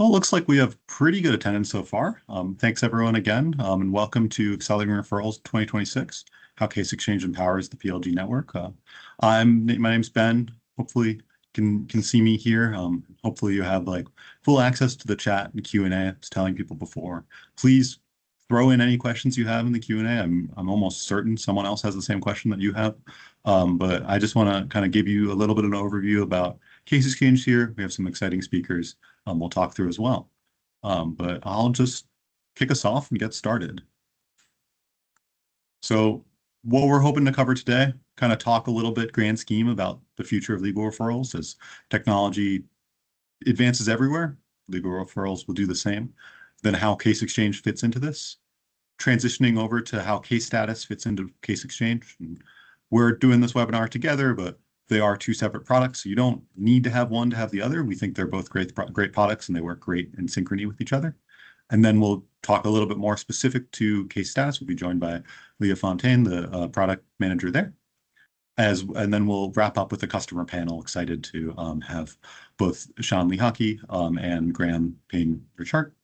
Well, it looks like we have pretty good attendance so far. Thanks everyone again, and welcome to Accelerating Referrals 2026, how Case Exchange empowers the PLG network. My name's Ben. Hopefully you can see me here. Hopefully you have like full access to the chat and Q&A. I was telling people before. Please throw in any questions you have in the Q&A. I'm almost certain someone else has the same question that you have. But I just want to kind of give you a little bit of an overview about Case Exchange here. We have some exciting speakers we'll talk through as well. But I'll just kick us off and get started. So what we're hoping to cover today, kind of talk a little bit grand scheme about the future of legal referrals as technology advances everywhere. Legal referrals will do the same. Then how Case Exchange fits into this. Transitioning over to how case status fits into Case Exchange. And we're doing this webinar together, but they are two separate products, so you don't need to have one to have the other. We think they're both great products and they work great in synchrony with each other. And then we'll talk a little bit more specific to case status. We'll be joined by Leah Fontaine, the product manager there. And then we'll wrap up with a customer panel. Excited to have both Sean Lehocky and Graham Payne-Richard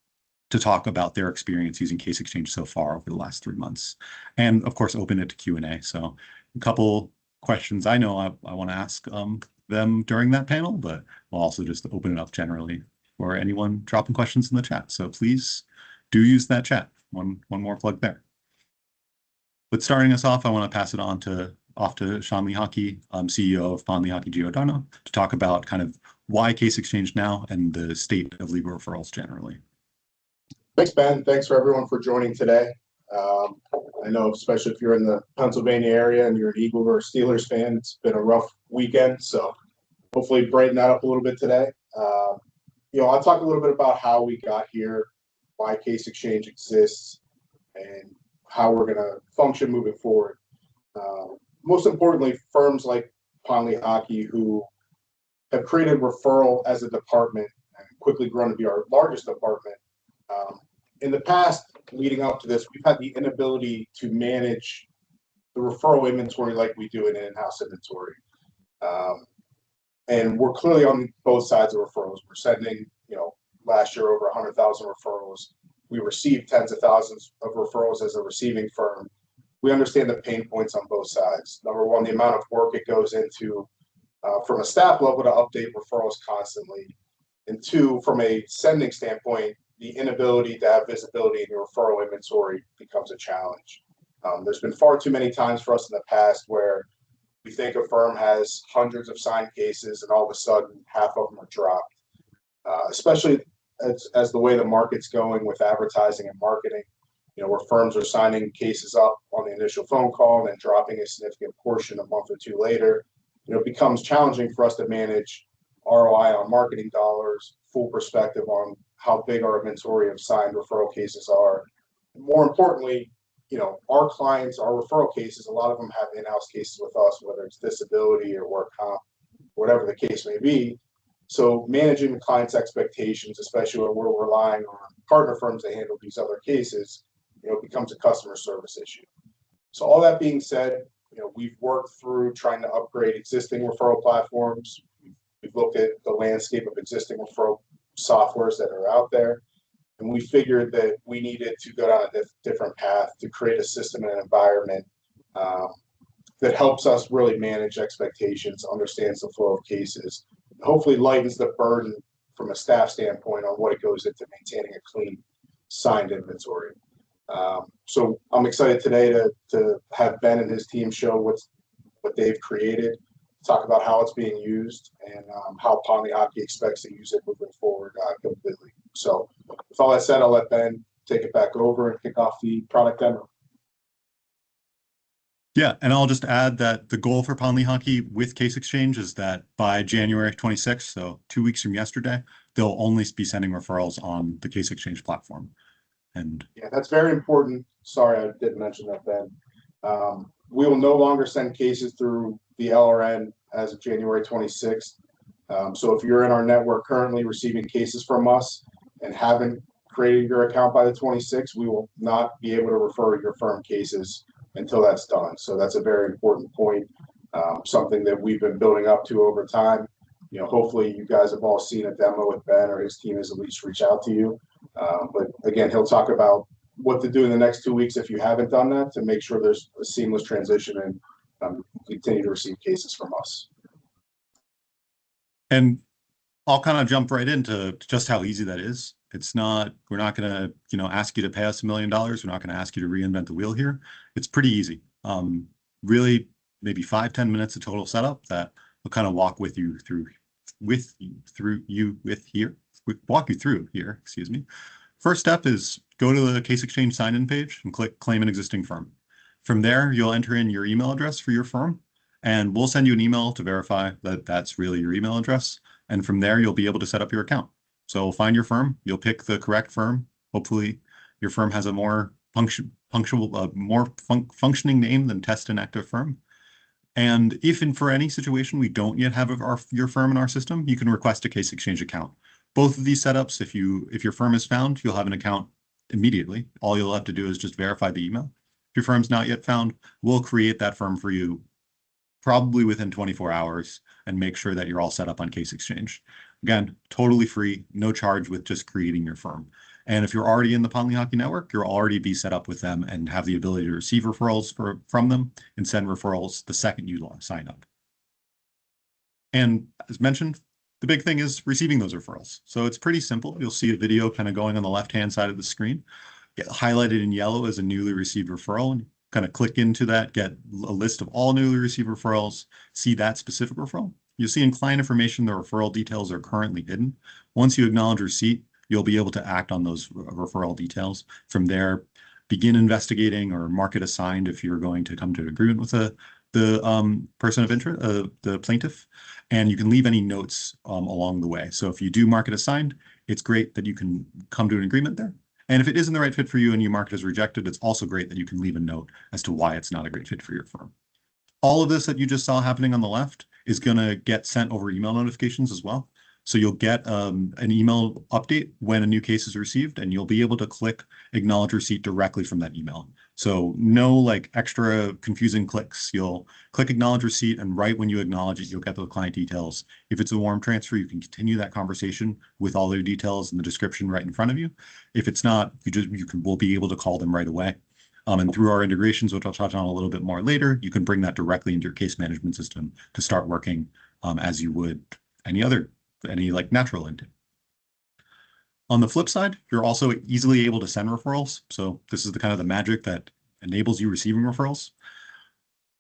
to talk about their experience using Case Exchange so far over the last 3 months. And of course, open it to Q&A. So a couple questions I know I want to ask them during that panel, but we'll also just open it up generally for anyone dropping questions in the chat. So please do use that chat. One more plug there. But starting us off, I want to pass it on to Sean Lehocky, CEO of Lehocky Giordano, to talk about kind of why Case Exchange now and the state of legal referrals generally. Thanks, Ben. Thanks for everyone for joining today. I know, especially if you're in the Pennsylvania area and you're an Eagle or a Steelers fan, it's been a rough weekend. So hopefully brighten that up a little bit today. I'll talk a little bit about how we got here, why Case Exchange exists, and how we're going to function moving forward. Most importantly, firms like Lehocky, who have created referral as a department and quickly grown to be our largest department. In the past, leading up to this, we've had the inability to manage the referral inventory like we do in an in-house inventory. And we're clearly on both sides of referrals. We're sending, last year over 100,000 referrals. We received tens of thousands of referrals as a receiving firm. We understand the pain points on both sides. Number one, the amount of work it goes into from a staff level to update referrals constantly. And two, from a sending standpoint, the inability to have visibility in your referral inventory becomes a challenge. There's been far too many times for us in the past where we think a firm has hundreds of signed cases and all of a sudden half of them are dropped, especially as the way the market's going with advertising and marketing, where firms are signing cases up on the initial phone call and then dropping a significant portion a month or two later. It becomes challenging for us to manage ROI on marketing dollars, full perspective on how big our inventory of signed referral cases are. More importantly, our clients, our referral cases, a lot of them have in-house cases with us, whether it's disability or work comp, whatever the case may be. So managing the client's expectations, especially when we're relying on partner firms to handle these other cases, becomes a customer service issue. So all that being said, we've worked through trying to upgrade existing referral platforms. We've looked at the landscape of existing referral softwares that are out there, and we figured that we needed to go down a different path to create a system and an environment that helps us really manage expectations, understands the flow of cases, and hopefully lightens the burden from a staff standpoint on what it goes into maintaining a clean signed inventory. So I'm excited today to have Ben and his team show what they've created, talk about how it's being used, and how Lehocky expects to use it moving forward completely. So with all that said, I'll let Ben take it back over and kick off the product demo. Yeah, and I'll just add that the goal for Lehocky with Case Exchange is that by January 26th, so 2 weeks from yesterday, they'll only be sending referrals on the Case Exchange platform. And yeah, that's very important. Sorry, I didn't mention that, Ben. We will no longer send cases through the LRN as of January 26th. So if you're in our network currently receiving cases from us and haven't created your account by the 26th, we will not be able to refer your firm cases until that's done. So that's a very important point, something that we've been building up to over time. hopefully you guys have all seen a demo with Ben, or his team has at least reached out to you. But again, he'll talk about what to do in the next 2 weeks if you haven't done that, to make sure there's a seamless transition and continue to receive cases from us. And I'll kind of jump right into just how easy that is. We're not going to, ask you to pay us $1 million. We're not going to ask you to reinvent the wheel here. It's pretty easy. Really, maybe 5-10 minutes of total setup that will kind of walk you through here. Excuse me. First step is go to the Case Xchange sign-in page and click Claim an Existing Firm. From there, you'll enter in your email address for your firm, and we'll send you an email to verify that that's really your email address. And from there, you'll be able to set up your account. So we'll find your firm. You'll pick the correct firm. Hopefully, your firm has a more functioning name than Test and Active Firm. And if for any situation we don't yet have your firm in our system, you can request a Case Xchange account. Both of these setups, if your firm is found, you'll have an account immediately. All you'll have to do is just verify the email. If your firm's not yet found, we'll create that firm for you probably within 24 hours and make sure that you're all set up on Case Xchange. Again, totally free, no charge with just creating your firm. And if you're already in the Pond Lehocky network, you'll already be set up with them and have the ability to receive referrals from them and send referrals the second you sign up. And as mentioned, the big thing is receiving those referrals. So it's pretty simple. You'll see a video kind of going on the left-hand side of the screen, get highlighted in yellow as a newly received referral, and kind of click into that, get a list of all newly received referrals, see that specific referral. You'll see in client information, the referral details are currently hidden. Once you acknowledge receipt, you'll be able to act on those referral details. From there, begin investigating or mark it assigned if you're going to come to an agreement with the person of interest, the plaintiff, and you can leave any notes along the way. So if you do mark it assigned, it's great that you can come to an agreement there. And if it isn't the right fit for you and you mark it as rejected, it's also great that you can leave a note as to why it's not a great fit for your firm. All of this that you just saw happening on the left is going to get sent over email notifications as well. So you'll get an email update when a new case is received, and you'll be able to click acknowledge receipt directly from that email. So no extra confusing clicks. You'll click acknowledge receipt, and right when you acknowledge it, you'll get the client details. If it's a warm transfer, you can continue that conversation with all their details and the description right in front of you. If it's not, we'll be able to call them right away. And through our integrations, which I'll touch on a little bit more later, you can bring that directly into your case management system to start working as you would any natural intake. On the flip side, you're also easily able to send referrals. So this is the magic that enables you receiving referrals.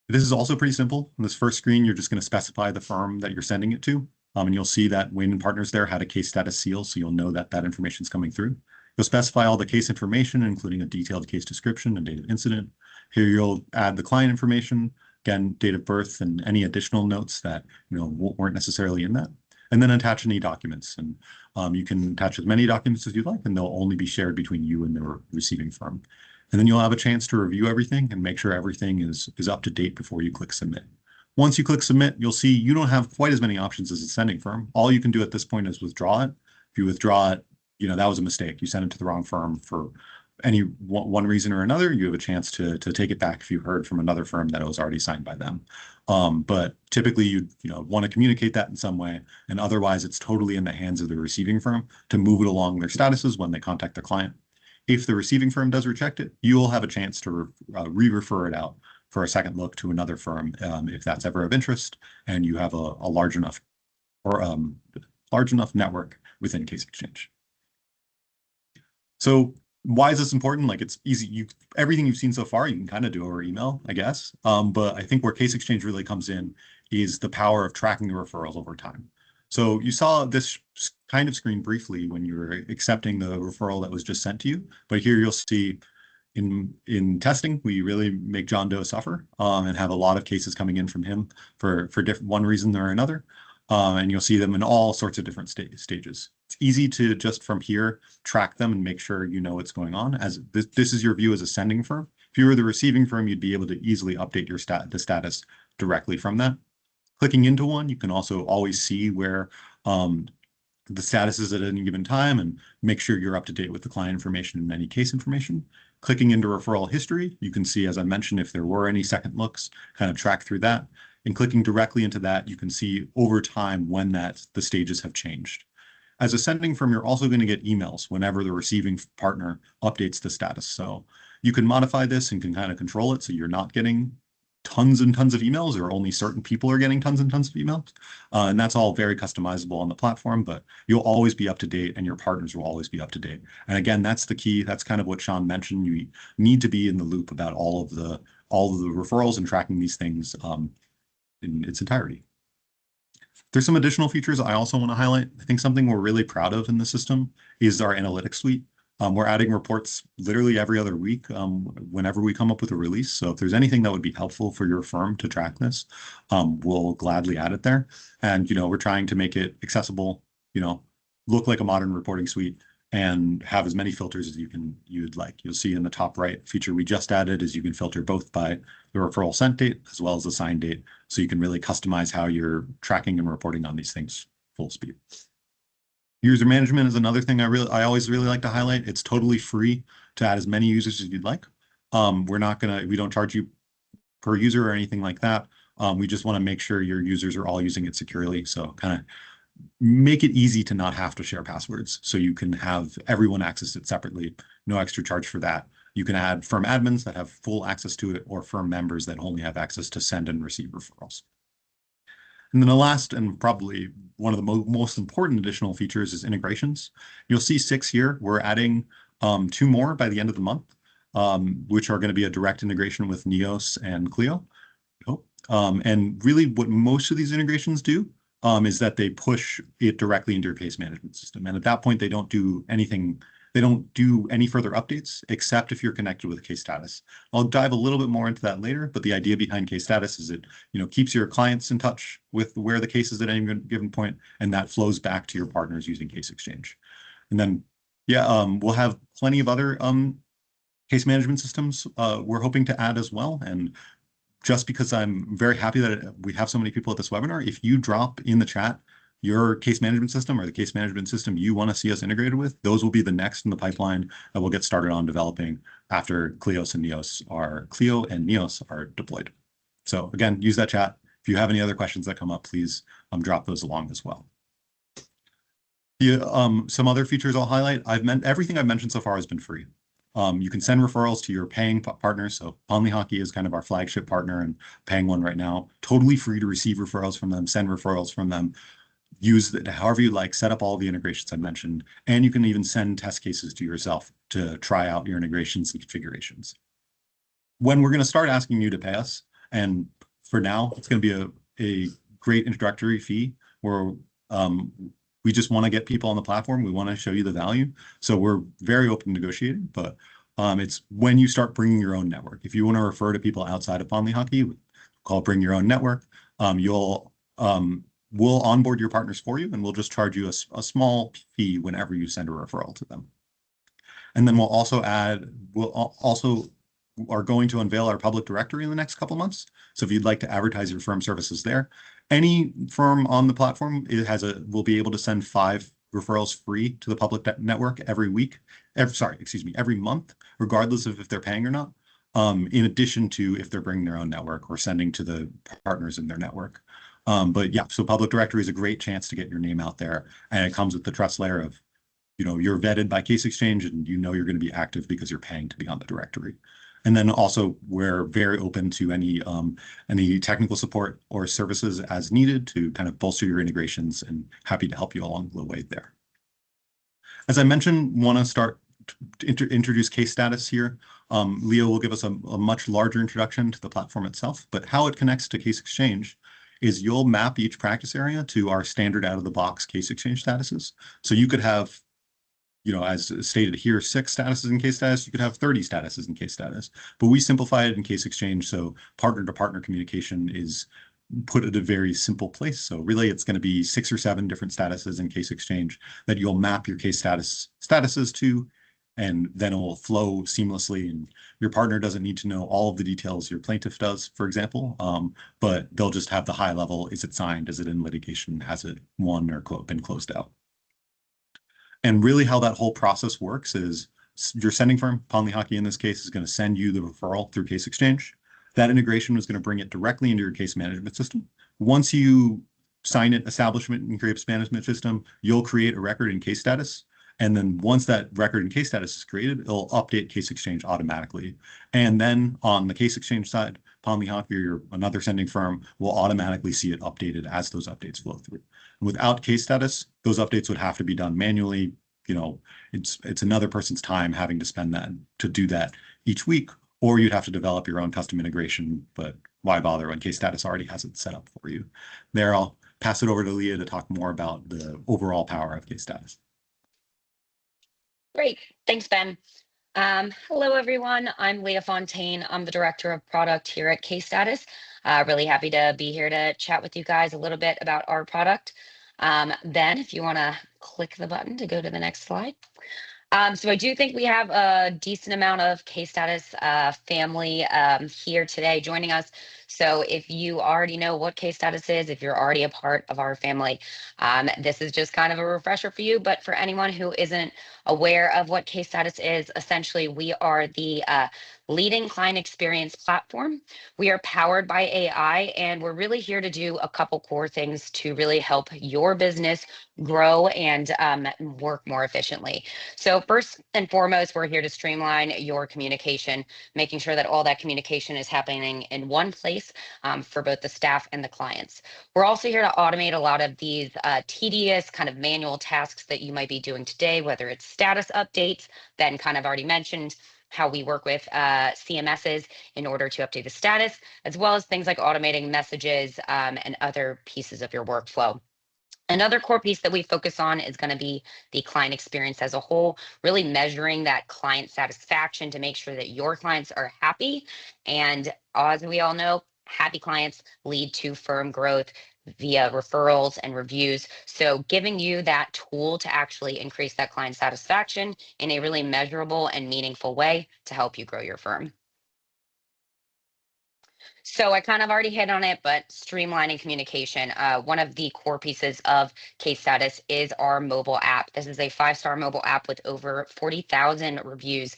This is also pretty simple. On this first screen, you're just going to specify the firm that you're sending it to. And you'll see that Wayne & Partners there had a case status seal, so you'll know that that information is coming through. You'll specify all the case information, including a detailed case description and date of incident. Here you'll add the client information, again, date of birth, and any additional notes that weren't necessarily in that. And then attach any documents. And you can attach as many documents as you'd like, and they'll only be shared between you and the receiving firm. And then you'll have a chance to review everything and make sure everything is up to date before you click submit. Once you click submit, you'll see you don't have quite as many options as a sending firm. All you can do at this point is withdraw it. If you withdraw it, that was a mistake. You sent it to the wrong firm for any one reason or another. You have a chance to take it back if you heard from another firm that it was already signed by them. But typically you want to communicate that in some way, and otherwise it's totally in the hands of the receiving firm to move it along their statuses when they contact the client. If the receiving firm does reject it, you will have a chance to re-refer it out for a second look to another firm if that's ever of interest, and you have a large enough network within Case Xchange. So why is this important? It's easy. Everything you've seen so far, you can kind of do over email, I guess. But I think where Case Xchange really comes in is the power of tracking the referrals over time. So you saw this kind of screen briefly when you were accepting the referral that was just sent to you. But here you'll see in testing, we really make John Doe suffer and have a lot of cases coming in from him for one reason or another. And you'll see them in all sorts of different stages. It's easy to just from here track them and make sure you know what's going on. As this is your view as a sending firm. If you were the receiving firm, you'd be able to easily update your the status directly from that. Clicking into one, you can also always see where the status is at any given time and make sure you're up to date with the client information and any case information. Clicking into referral history, you can see, as I mentioned, if there were any second looks, kind of track through that. And clicking directly into that, you can see over time when the stages have changed. As a sending firm, you're also going to get emails whenever the receiving partner updates the status. So you can modify this and can kind of control it so you're not getting tons and tons of emails, or only certain people are getting tons and tons of emails. And that's all very customizable on the platform, but you'll always be up to date and your partners will always be up to date. And again, that's the key. That's kind of what Sean mentioned. You need to be in the loop about all of the referrals and tracking these things in its entirety. There's some additional features I also want to highlight. I think something we're really proud of in the system is our analytics suite. We're adding reports literally every other week whenever we come up with a release. So if there's anything that would be helpful for your firm to track this, we'll gladly add it there. And, we're trying to make it accessible, look like a modern reporting suite and have as many filters as you'd like. You'll see in the top right feature we just added is you can filter both by the referral sent date as well as the signed date. So you can really customize how you're tracking and reporting on these things full speed. User management is another thing I always really like to highlight. It's totally free to add as many users as you'd like. We don't charge you per user or anything like that. We just want to make sure your users are all using it securely. So kind of make it easy to not have to share passwords. So you can have everyone access it separately, no extra charge for that. You can add firm admins that have full access to it or firm members that only have access to send and receive referrals. And then the last and probably one of the most important additional features is integrations. You'll see 6 here. We're adding 2 more by the end of the month, which are going to be a direct integration with Neos and Clio. And really what most of these integrations do is that they push it directly into your case management system. And at that point, they don't do anything. They don't do any further updates, except if you're connected with case status. I'll dive a little bit more into that later, but the idea behind case status is it keeps your clients in touch with where the case is at any given point, and that flows back to your partners using Case Exchange. And then, we'll have plenty of other case management systems we're hoping to add as well. And just because I'm very happy that we have so many people at this webinar, if you drop in the chat your case management system or the case management system you want to see us integrated with, those will be the next in the pipeline that we'll get started on developing after Clio and Neos are deployed. So again, use that chat. If you have any other questions that come up, please drop those along as well. Some other features I'll highlight. Everything I've mentioned so far has been free. You can send referrals to your paying partners. So Lehocky is kind of our flagship partner and paying one right now. Totally free to receive referrals from them, send referrals from them. Use it however you like, set up all the integrations I mentioned, and you can even send test cases to yourself to try out your integrations and configurations. When we're going to start asking you to pay us, and for now, it's going to be a great introductory fee where we just want to get people on the platform. We want to show you the value. So we're very open to negotiating, but it's when you start bringing your own network. If you want to refer to people outside of Lehocky, call Bring Your Own Network. We'll onboard your partners for you, and we'll just charge you a small fee whenever you send a referral to them. And then we'll also are going to unveil our public directory in the next couple months. So if you'd like to advertise your firm services there, any firm on the platform will be able to send 5 referrals free to the public network every month, regardless of if they're paying or not. In addition to if they're bringing their own network or sending to the partners in their network. But yeah, so public directory is a great chance to get your name out there, and it comes with the trust layer of, you're vetted by Case Exchange, and you're going to be active because you're paying to be on the directory. And then also we're very open to any technical support or services as needed to kind of bolster your integrations, and happy to help you along the way there. As I mentioned, want to start to introduce case status here. Leo will give us a much larger introduction to the platform itself, but how it connects to Case Exchange is you'll map each practice area to our standard out-of-the-box Case Exchange statuses. So you could have, as stated here, 6 statuses in case status. You could have 30 statuses in case status. But we simplify it in Case Exchange, so partner-to-partner communication is put at a very simple place. So really, it's going to be 6 or 7 different statuses in Case Exchange that you'll map your case statuses to, and then it will flow seamlessly. And your partner doesn't need to know all of the details your plaintiff does, for example, but they'll just have the high level. Is it signed? Is it in litigation? Has it won or been closed out? And really how that whole process works is your sending firm, Lehocky in this case, is going to send you the referral through Case Exchange. That integration was going to bring it directly into your case management system. Once you sign it, establishment and case management system, you'll create a record in case status. And then once that record in case status is created, it'll update Case Xchange automatically. And then on the Case Xchange side, Lehocky or another sending firm will automatically see it updated as those updates flow through. And without case status, those updates would have to be done manually. It's another person's time having to spend that to do that each week, or you'd have to develop your own custom integration, but why bother when case status already has it set up for you? There, I'll pass it over to Leah to talk more about the overall power of case status. Great. Thanks, Ben. Hello, everyone. I'm Leah Fontaine. I'm the Director of Product here at Case Status. Really happy to be here to chat with you guys a little bit about our product. Ben, if you want to click the button to go to the next slide. So I do think we have a decent amount of Case Status family here today joining us. So if you already know what Case Status is, if you're already a part of our family, this is just kind of a refresher for you. But for anyone who isn't aware of what Case Status is, essentially we are the leading client experience platform. We are powered by AI, and we're really here to do a couple core things to really help your business grow and work more efficiently. So first and foremost, we're here to streamline your communication, making sure that all that communication is happening in one place for both the staff and the clients. We're also here to automate a lot of these tedious kind of manual tasks that you might be doing today, whether it's status updates, Ben kind of already mentioned how we work with CMSs in order to update the status, as well as things like automating messages and other pieces of your workflow. Another core piece that we focus on is going to be the client experience as a whole, really measuring that client satisfaction to make sure that your clients are happy. And as we all know, happy clients lead to firm growth via referrals and reviews. So giving you that tool to actually increase that client satisfaction in a really measurable and meaningful way to help you grow your firm. So I kind of already hit on it, but streamlining communication. One of the core pieces of Case Status is our mobile app. This is a 5-star mobile app with over 40,000 reviews.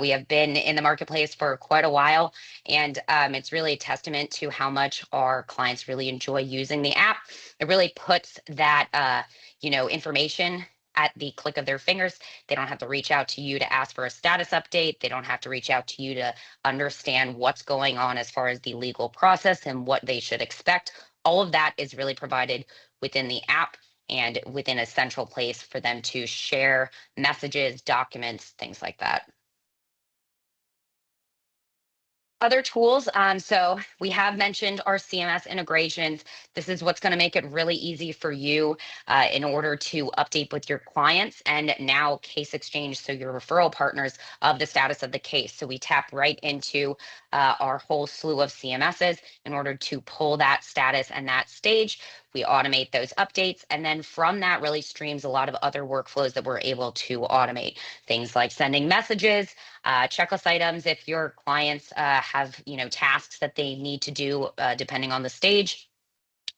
We have been in the marketplace for quite a while, and it's really a testament to how much our clients really enjoy using the app. It really puts that information at the click of their fingers. They don't have to reach out to you to ask for a status update. They don't have to reach out to you to understand what's going on as far as the legal process and what they should expect. All of that is really provided within the app and within a central place for them to share messages, documents, things like that. Other tools, so we have mentioned our CMS integrations. This is what's going to make it really easy for you in order to update with your clients and now Case Xchange, so your referral partners, of the status of the case. So we tap right into our whole slew of CMSs in order to pull that status and that stage. We automate those updates, and then from that really streams a lot of other workflows that we're able to automate. Things like sending messages, checklist items if your clients have tasks that they need to do depending on the stage.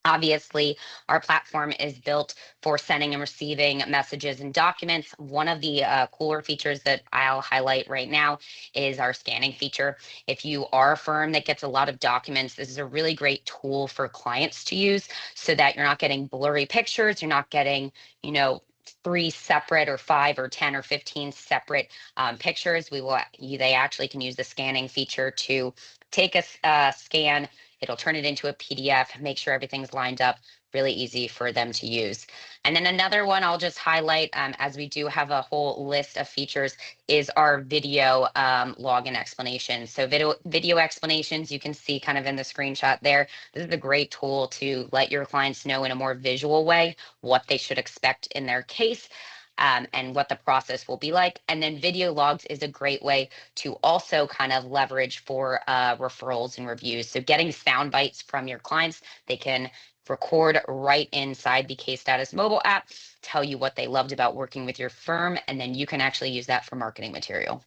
Obviously, our platform is built for sending and receiving messages and documents. One of the cooler features that I'll highlight right now is our scanning feature. If you are a firm that gets a lot of documents, this is a really great tool for clients to use so that you're not getting blurry pictures, you're not getting, 3 separate or 5 or 10 or 15 separate pictures. They actually can use the scanning feature to take a scan. It'll turn it into a PDF, make sure everything's lined up, really easy for them to use. And then another one I'll just highlight, as we do have a whole list of features, is our video login explanations. So video explanations, you can see kind of in the screenshot there. This is a great tool to let your clients know in a more visual way what they should expect in their case. And what the process will be like. And then video logs is a great way to also kind of leverage for referrals and reviews. So getting sound bites from your clients, they can record right inside the Case Status mobile app, tell you what they loved about working with your firm, and then you can actually use that for marketing material.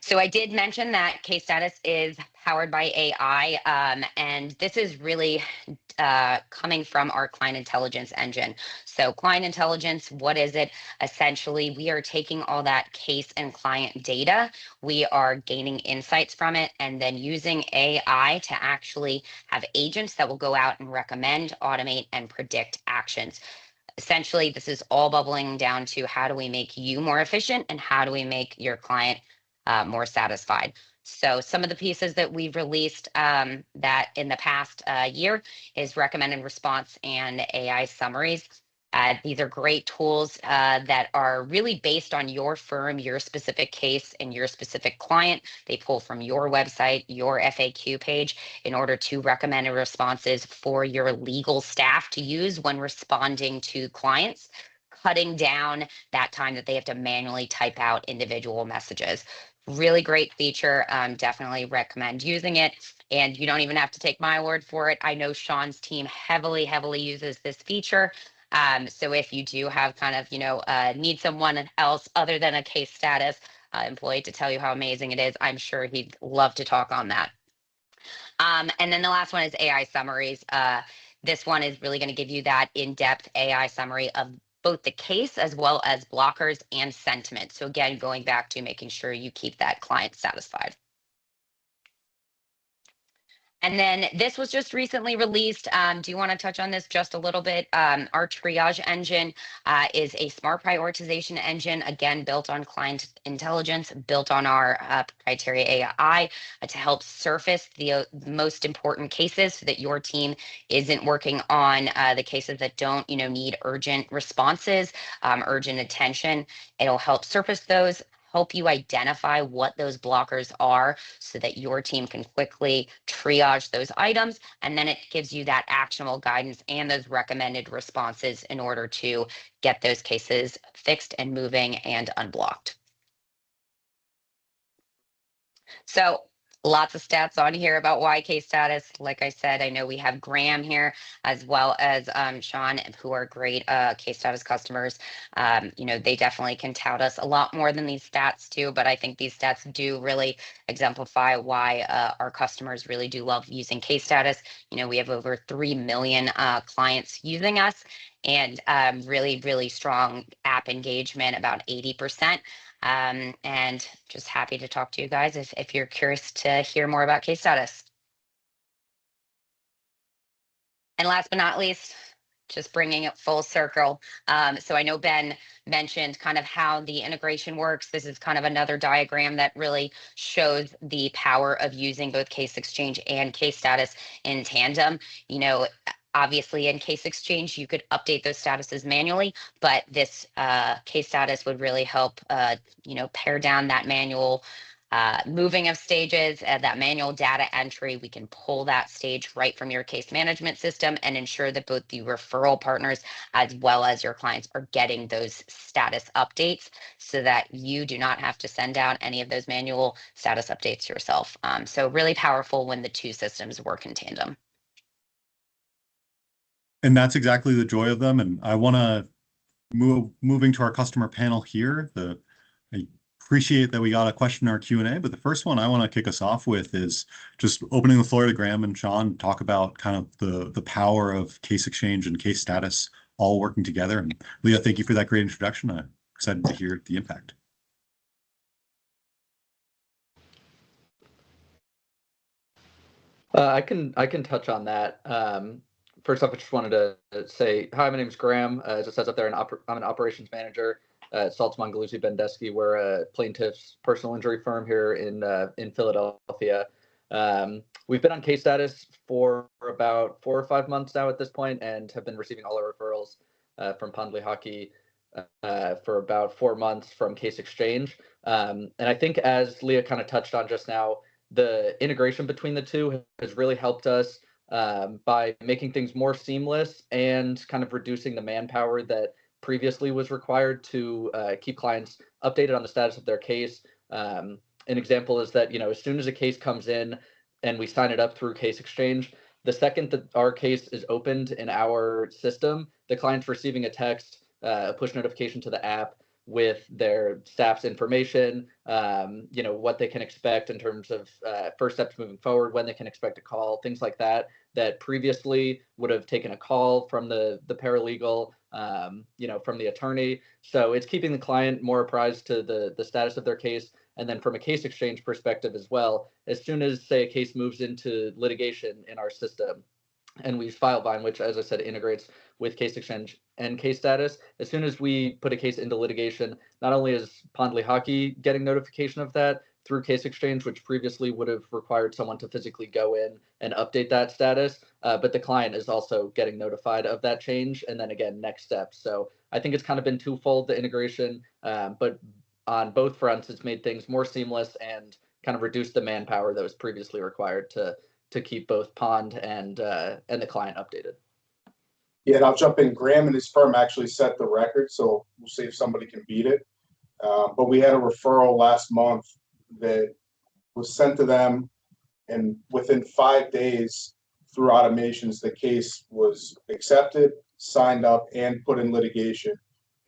So I did mention that Case Status is powered by AI. And this is really coming from our client intelligence engine. So client intelligence, what is it? Essentially, we are taking all that case and client data, we are gaining insights from it, and then using AI to actually have agents that will go out and recommend, automate, and predict actions. Essentially, this is all bubbling down to how do we make you more efficient and how do we make your client more satisfied. So some of the pieces that we've released that in the past year is recommended response and AI summaries. These are great tools that are really based on your firm, your specific case, and your specific client. They pull from your website, your FAQ page, in order to recommend responses for your legal staff to use when responding to clients, cutting down that time that they have to manually type out individual messages. Really great feature. Definitely recommend using it. And you don't even have to take my word for it. I know Sean's team heavily uses this feature. So if you do have kind of, need someone else other than a case status employee to tell you how amazing it is, I'm sure he'd love to talk on that. And then the last one is AI summaries. This one is really going to give you that in-depth AI summary of both the case as well as blockers and sentiment. So again, going back to making sure you keep that client satisfied. And then this was just recently released. Do you want to touch on this just a little bit? Our triage engine is a smart prioritization engine, again, built on client intelligence, built on our proprietary AI to help surface the most important cases so that your team isn't working on the cases that don't, need urgent responses, urgent attention. It'll help surface those, help you identify what those blockers are so that your team can quickly triage those items. And then it gives you that actionable guidance and those recommended responses in order to get those cases fixed and moving and unblocked. So lots of stats on here about why case status. Like I said, I know we have Graham here as well as Sean, who are great case status customers. They definitely can tout us a lot more than these stats do, but I think these stats do really exemplify why our customers really do love using case status. We have over 3 million clients using us, and really strong app engagement, about 80%. And just happy to talk to you guys if you're curious to hear more about case status. And last but not least, just bringing it full circle. So I know Ben mentioned kind of how the integration works. This is kind of another diagram that really shows the power of using both Case Exchange and case status in tandem. Obviously in Case Exchange, you could update those statuses manually, but this case status would really help, pare down that manual moving of stages, that manual data entry. We can pull that stage right from your case management system and ensure that both the referral partners as well as your clients are getting those status updates so that you do not have to send out any of those manual status updates yourself. So really powerful when the two systems work in tandem. And that's exactly the joy of them. And I want to moving to our customer panel here. I appreciate that we got a question in our Q&A, but the first one I want to kick us off with is just opening the floor to Graham and Sean, talk about kind of the power of Case Exchange and case status all working together. And Leah, thank you for that great introduction. I'm excited to hear the impact. I can touch on that. First off, I just wanted to say, hi, my name is Graham. As it says up there, I'm an operations manager at Saltz Mongeluzzi Bendesky. We're a plaintiff's personal injury firm here in Philadelphia. We've been on case status for about 4 or 5 months now at this point, and have been receiving all our referrals from Lehocky for about 4 months from Case Exchange. And I think, as Leah kind of touched on just now, the integration between the two has really helped us by making things more seamless and kind of reducing the manpower that previously was required to keep clients updated on the status of their case. An example is that, as soon as a case comes in and we sign it up through Case Exchange, the second that our case is opened in our system, the client's receiving a text, a push notification to the app with their staff's information, what they can expect in terms of first steps moving forward, when they can expect a call, things like that, that previously would have taken a call from the paralegal, from the attorney. So it's keeping the client more apprised to the status of their case. And then from a case exchange perspective as well, as soon as, say, a case moves into litigation in our system, and we use FileVine, which, as I said, integrates with Case Exchange and Case Status. As soon as we put a case into litigation, not only is Pond Lehocky getting notification of that through Case Exchange, which previously would have required someone to physically go in and update that status, but the client is also getting notified of that change, and then again, next steps. So I think it's kind of been twofold, the integration, but on both fronts, it's made things more seamless and kind of reduced the manpower that was previously required to keep both Pond and the client updated. Yeah, and I'll jump in. Graham and his firm actually set the record, so we'll see if somebody can beat it. But we had a referral last month that was sent to them, and within 5 days, through automations, the case was accepted, signed up, and put in litigation.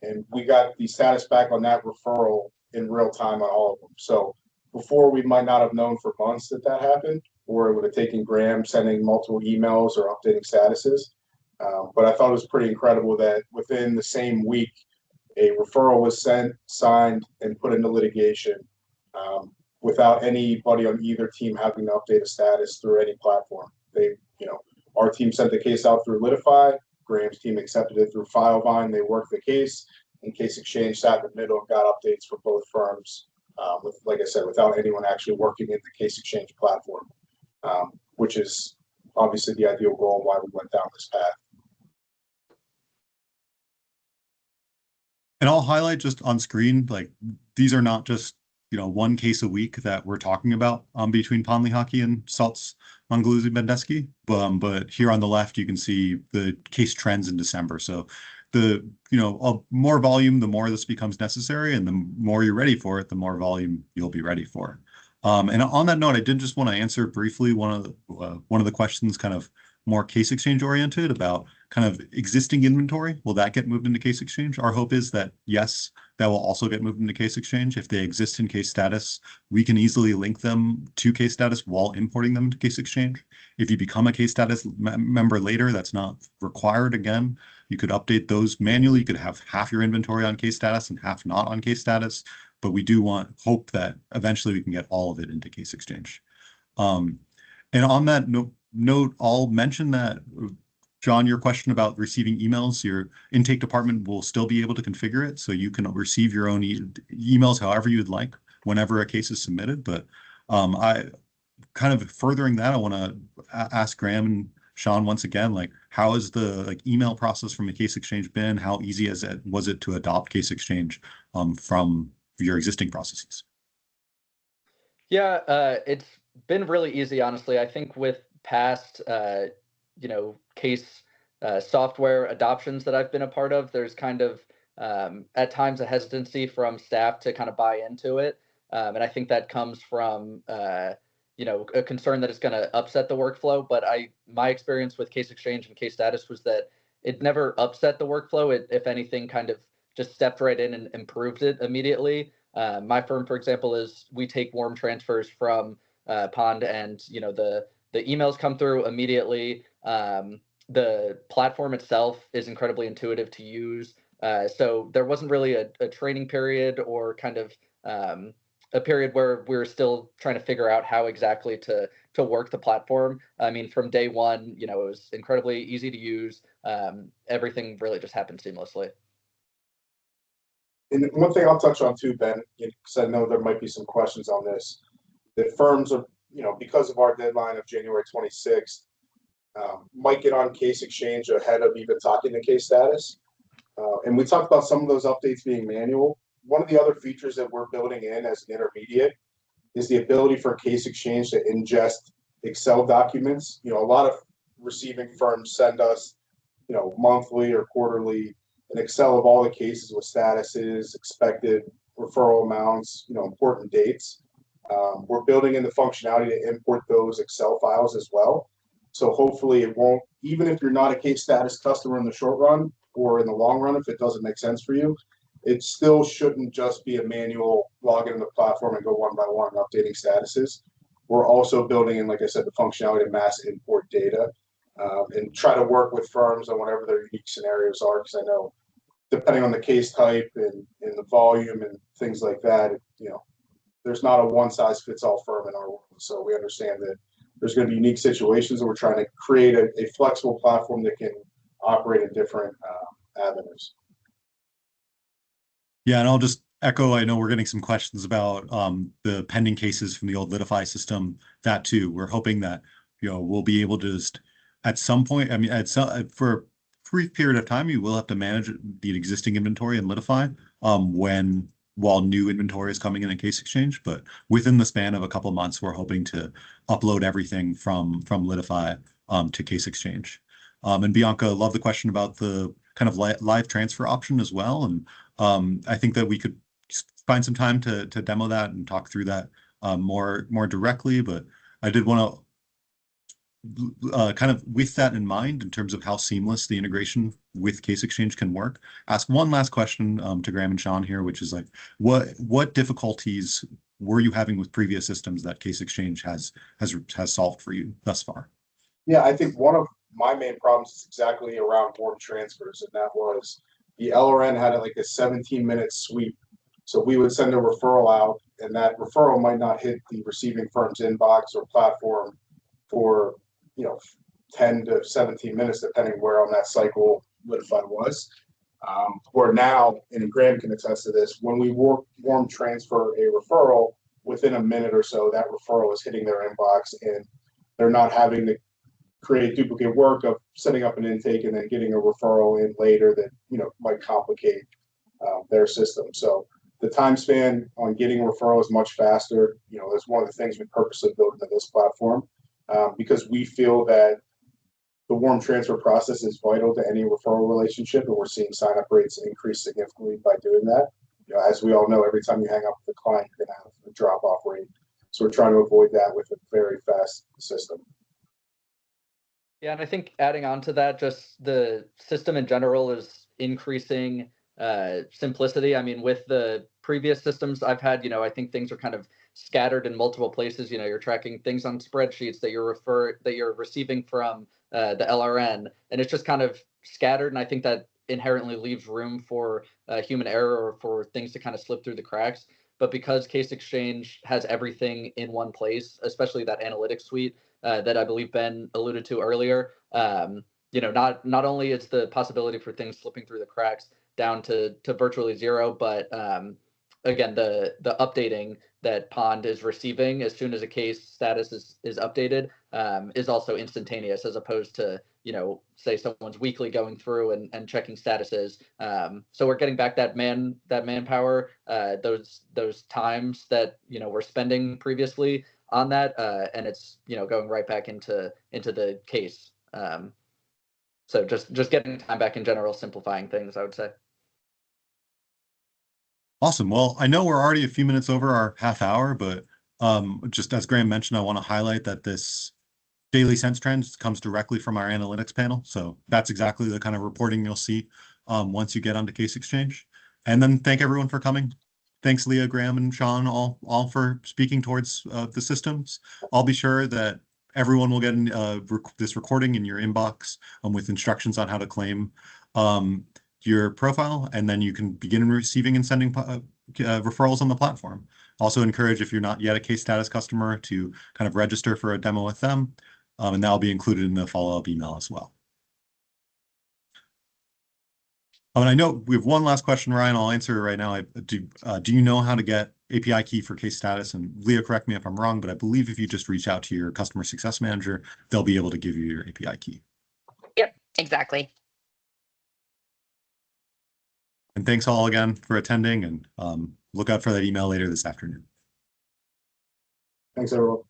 And we got the status back on that referral in real time on all of them. So before, we might not have known for months that happened, or it would have taken Graham sending multiple emails or updating statuses. But I thought it was pretty incredible that within the same week, a referral was sent, signed, and put into litigation without anybody on either team having to update a status through any platform. Our team sent the case out through Litify. Graham's team accepted it through FileVine. They worked the case, and Case Exchange sat in the middle and got updates for both firms. Like I said, without anyone actually working in the Case Exchange platform, which is obviously the ideal goal and why we went down this path. And I'll highlight just on screen, like these are not just, one case a week that we're talking about between Pond Lehocky and Saltz Mongeluzzi. But here on the left, you can see the case trends in December. So more volume, the more this becomes necessary, and the more you're ready for it, the more volume you'll be ready for. And on that note, I did just want to answer briefly one of the questions, kind of more Case Exchange oriented, about kind of existing inventory. Will that get moved into Case Exchange? Our hope is that yes, that will also get moved into Case Exchange. If they exist in Case Status, we can easily link them to Case Status while importing them to Case Exchange. If you become a Case Status member later, that's not required. Again, you could update those manually. You could have half your inventory on Case Status and half not on Case Status. But we do hope that eventually we can get all of it into Case Exchange. And on that note, I'll mention that, John, your question about receiving emails, your intake department will still be able to configure it, so you can receive your own emails however you'd like whenever a case is submitted. But I kind of furthering that, I want to ask Graham and Sean once again, like, how has the email process from a Case Exchange been? How easy was it to adopt Case Exchange from your existing processes? Yeah, it's been really easy, honestly. I think with past, case software adoptions that I've been a part of, there's kind of at times a hesitancy from staff to kind of buy into it. And I think that comes from, a concern that it's going to upset the workflow. But my experience with Case Exchange and Case Status was that it never upset the workflow. It, if anything, kind of just stepped right in and improved it immediately. My firm, for example, we take warm transfers from Pond, and the emails come through immediately. The platform itself is incredibly intuitive to use. So there wasn't really a training period or kind of a period where we were still trying to figure out how exactly to work the platform. I mean, from day one, it was incredibly easy to use. Everything really just happened seamlessly. And one thing I'll touch on too, Ben, because I know there might be some questions on this, that firms are, because of our deadline of January 26th, might get on Case Exchange ahead of even talking to Case Status. And we talked about some of those updates being manual. One of the other features that we're building in as an intermediate is the ability for Case Exchange to ingest Excel documents. A lot of receiving firms send us, monthly or quarterly, an Excel of all the cases with statuses, expected referral amounts, important dates. We're building in the functionality to import those Excel files as well. So hopefully it won't, even if you're not a Case Status customer in the short run or in the long run, if it doesn't make sense for you, it still shouldn't just be a manual log into the platform and go one by one updating statuses. We're also building in, like I said, the functionality to mass import data and try to work with firms on whatever their unique scenarios are. Because I know depending on the case type and the volume and things like that, you know, there's not a one size fits all firm in our world. So we understand that there's going to be unique situations, and we're trying to create a flexible platform that can operate in different avenues. Yeah, and I'll just echo, I know we're getting some questions about the pending cases from the old Litify system. That too, we're hoping that, you know, we'll be able to just at some point, I mean, at some for a brief period of time, you will have to manage the existing inventory in Litify while new inventory is coming in Case Exchange. But within the span of a couple months, we're hoping to upload everything from Litify to Case Exchange. And Bianca, love the question about the kind of live transfer option as well. And I think that we could find some time to demo that and talk through that more directly. But I did want to kind of with that in mind, in terms of how seamless the integration with Case Exchange can work, ask one last question to Graham and Sean here, which is like, what difficulties were you having with previous systems that Case Exchange has solved for you thus far? Yeah, I think one of my main problems is exactly around warm transfers, and that was the LRN had like a 17-minute sweep. So we would send a referral out, and that referral might not hit the receiving firm's inbox or platform for, you know, 10 to 17 minutes, depending where on that cycle Litify was. Where now, and Graham can attest to this, when we warm transfer a referral, within a minute or so, that referral is hitting their inbox, and they're not having to create duplicate work of setting up an intake and then getting a referral in later that, you know, might complicate their system. So the time span on getting a referral is much faster. You know, that's one of the things we purposely built into this platform because we feel that the warm transfer process is vital to any referral relationship, and we're seeing sign-up rates increase significantly by doing that. You know, as we all know, every time you hang up with a client, you're going to have a drop-off rate. So we're trying to avoid that with a very fast system. Yeah, and I think adding on to that, just the system in general is increasing simplicity. I mean, with the previous systems I've had, you know, I think things are kind of scattered in multiple places. You know, you're tracking things on spreadsheets that you're receiving from the LRN, and it's just kind of scattered. And I think that inherently leaves room for human error or for things to kind of slip through the cracks. But because Case Exchange has everything in one place, especially that analytics suite that I believe Ben alluded to earlier, you know, not only is the possibility for things slipping through the cracks down to virtually zero, but again, the updating that Pond is receiving as soon as a case status is updated is also instantaneous, as opposed to, you know, say someone's weekly going through and checking statuses. So we're getting back that manpower, those times that, you know, we're spending previously on that, and it's, you know, going right back into the case. So just getting time back in general, simplifying things, I would say. Awesome. Well, I know we're already a few minutes over our half hour, but just as Graham mentioned, I want to highlight that this daily sense trends comes directly from our analytics panel. So that's exactly the kind of reporting you'll see once you get onto Case Exchange. And then thank everyone for coming. Thanks, Leah, Graham, and Sean, all for speaking towards the systems. I'll be sure that everyone will get this recording in your inbox with instructions on how to claim your profile, and then you can begin receiving and sending referrals on the platform. Also encourage, if you're not yet a Case Status customer, to kind of register for a demo with them, and that'll be included in the follow-up email as well. And I know we have one last question, Ryan. I'll answer it right now. Do you know how to get API key for Case Status? And Leah, correct me if I'm wrong, but I believe if you just reach out to your customer success manager, they'll be able to give you your API key. Yep, exactly. And thanks all again for attending, and look out for that email later this afternoon. Thanks, everyone.